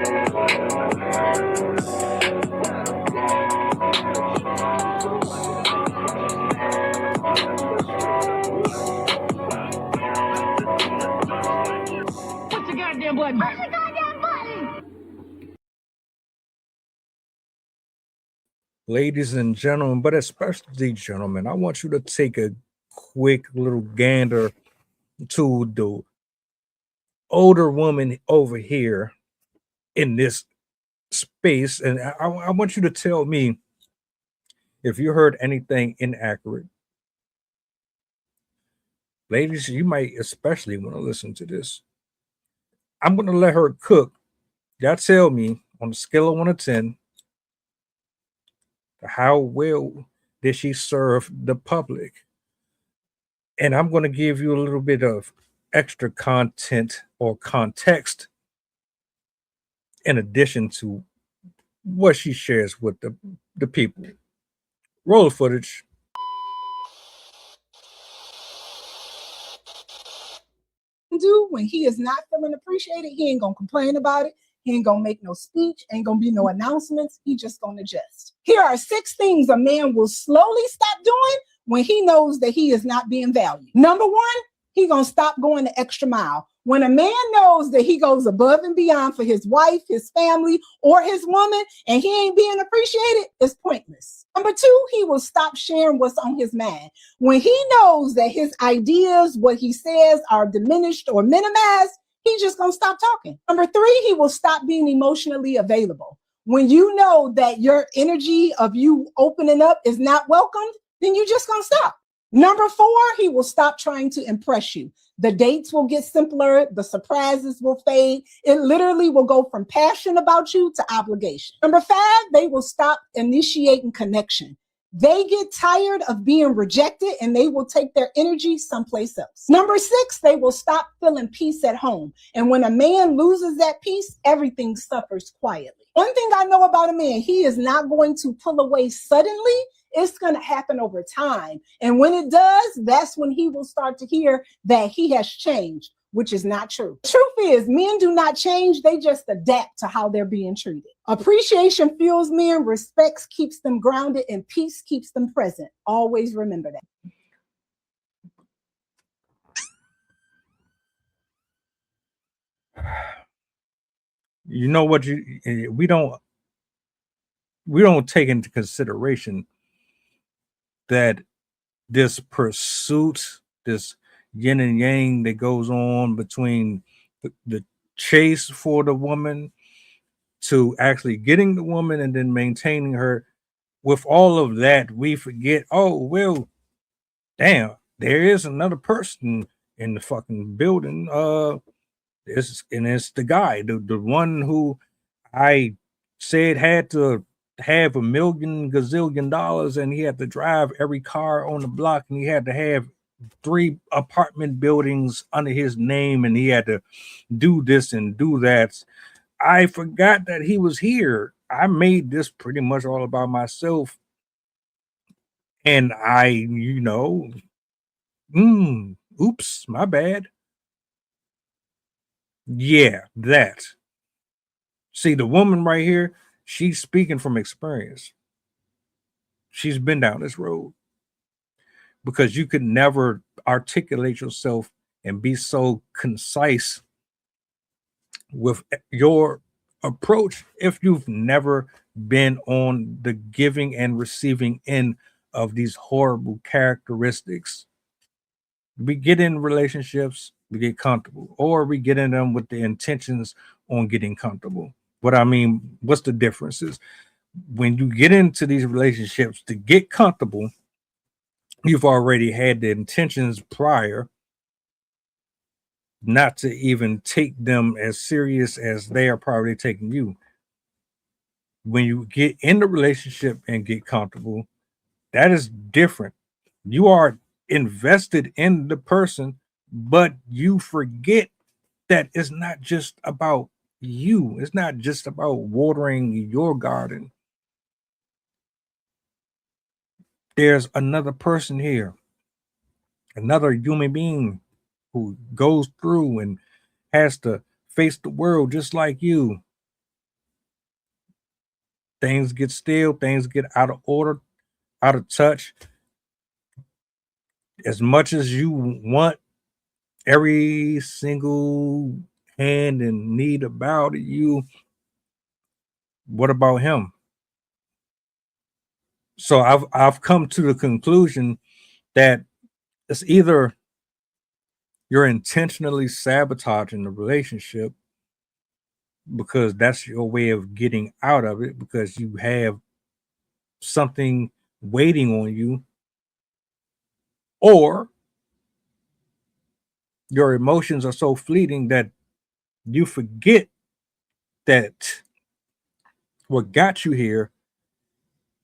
What's the goddamn button? What's the goddamn button? Ladies and gentlemen, but especially gentlemen, I want you to take a quick little gander to the older woman over here in this space. And I want you to tell me if you heard anything inaccurate. Ladies, you might especially want to listen to this. I'm going to let her cook. Y'all tell me on a scale of 1 to 10, how well did she serve the public? And I'm going to give you a little bit of extra content or context in addition to what she shares with the people. Roll the footage. Do when he is not feeling appreciated, he ain't gonna complain about it. He ain't gonna make no speech, ain't gonna be no announcements. He just gonna adjust. Here are 6 things a man will slowly stop doing when he knows that he is not being valued. Number 1, he gonna stop going the extra mile. When a man knows that he goes above and beyond for his wife, his family, or his woman, and he ain't being appreciated, it's pointless. Number 2, he will stop sharing what's on his mind. When he knows that his ideas, what he says, are diminished or minimized, he's just gonna stop talking. Number 3, he will stop being emotionally available. When you know that your energy of you opening up is not welcomed, then you just gonna stop. Number 4, he will stop trying to impress you. The dates will get simpler. The surprises will fade. It literally will go from passion about you to obligation. Number 5, they will stop initiating connection. They get tired of being rejected and they will take their energy someplace else. Number 6, they will stop feeling peace at home. And when a man loses that peace, everything suffers quietly. One thing I know about a man, he is not going to pull away suddenly. It's going to happen over time. And when it does, that's when he will start to hear that he has changed, which is not true. The truth is, men do not change. They just adapt to how they're being treated. Appreciation fuels men, respect keeps them grounded, and peace keeps them present. Always remember that. You know what? We don't take into consideration that this pursuit, this yin and yang that goes on between the chase for the woman to actually getting the woman and then maintaining her. With all of that, we forget, oh, well, damn, there is another person in the fucking building. It's the guy, the one who I said had to have $1 million gazillion dollars, and he had to drive every car on the block, and he had to have 3 apartment buildings under his name, and he had to do this and do that. I forgot that he was here. I made this pretty much all about myself, and oops, my bad. Yeah, that. See, the woman right here, she's speaking from experience. She's been down this road because you could never articulate yourself and be so concise with your approach if you've never been on the giving and receiving end of these horrible characteristics. We get in relationships, we get comfortable, or we get in them with the intentions on getting comfortable. What I mean, what's the differences? When you get into these relationships to get comfortable, you've already had the intentions prior not to even take them as serious as they are probably taking you. When you get in the relationship and get comfortable, that is different. You are invested in the person, but you forget that it's not just about you. It's not just about watering your garden. There's another person here, another human being who goes through and has to face the world just like you. Things get still, things get out of order, out of touch. As much as you want every single hand and need about you, what about him? So I've come to the conclusion that it's either you're intentionally sabotaging the relationship because that's your way of getting out of it because you have something waiting on you, or your emotions are so fleeting that you forget that what got you here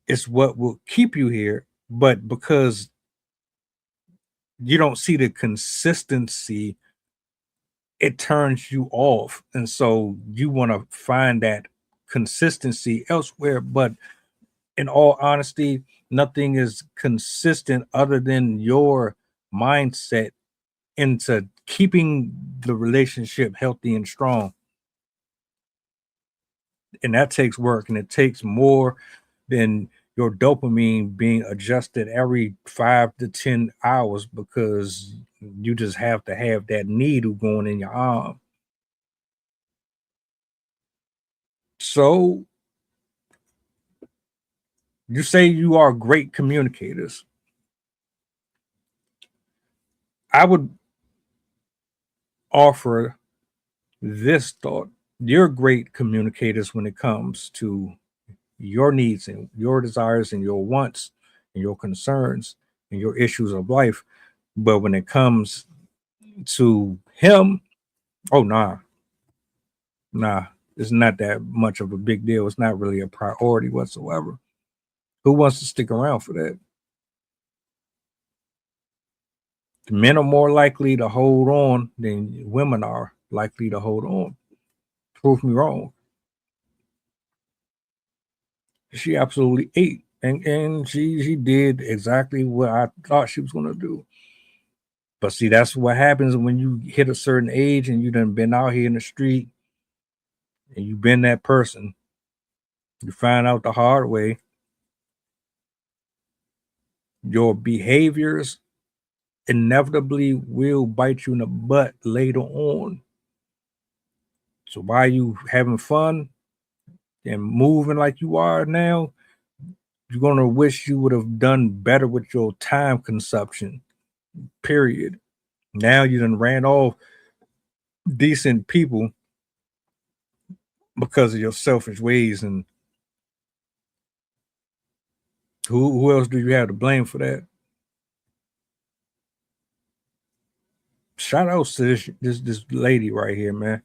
is what will keep you here. But because you don't see the consistency, it turns you off. And so you want to find that consistency elsewhere. But in all honesty, nothing is consistent other than your mindset into keeping the relationship healthy and strong. And that takes work, and it takes more than your dopamine being adjusted every 5 to 10 hours because you just have to have that needle going in your arm. So you say you are great communicators. I would offer this thought. You're great communicators when it comes to your needs and your desires and your wants and your concerns and your issues of life. But when it comes to him, oh nah, it's not that much of a big deal. It's not really a priority whatsoever. Who wants to stick around for that? Men are more likely to hold on than women are likely to hold on. Prove me wrong. She absolutely ate. And she did exactly what I thought she was gonna do. But see, that's what happens when you hit a certain age and you done been out here in the street and you've been that person. You find out the hard way. Your behaviors inevitably will bite you in the butt later on. So while you having fun and moving like you are now, you're gonna wish you would have done better with your time consumption. Period. Now you done ran off decent people because of your selfish ways, and who else do you have to blame for that? Shout out to this lady right here, man.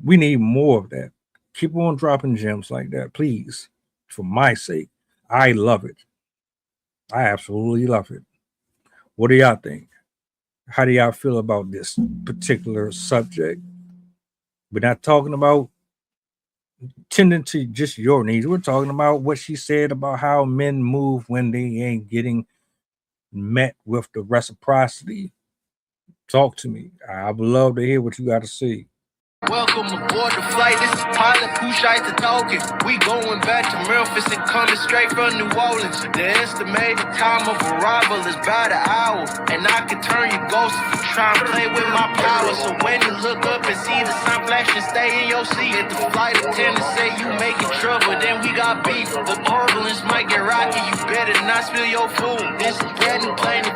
We need more of that. Keep on dropping gems like that, please. For my sake. I love it. I absolutely love it. What do y'all think? How do y'all feel about this particular subject? We're not talking about tending to just your needs. We're talking about what she said about how men move when they ain't getting met with the reciprocity. Talk to me. I would love to hear what you got to say. Welcome aboard the flight. This is pilot Pusha talking. We going back to Memphis and coming straight from New Orleans. The estimated time of arrival is about an hour, and I can turn you ghost if you try and play with my power. So when you look up and see the sun flashing, stay in your seat. If the flight attendant say you making trouble, then we got beef. The turbulence might get rocky. You better not spill your food. This is brand new plane to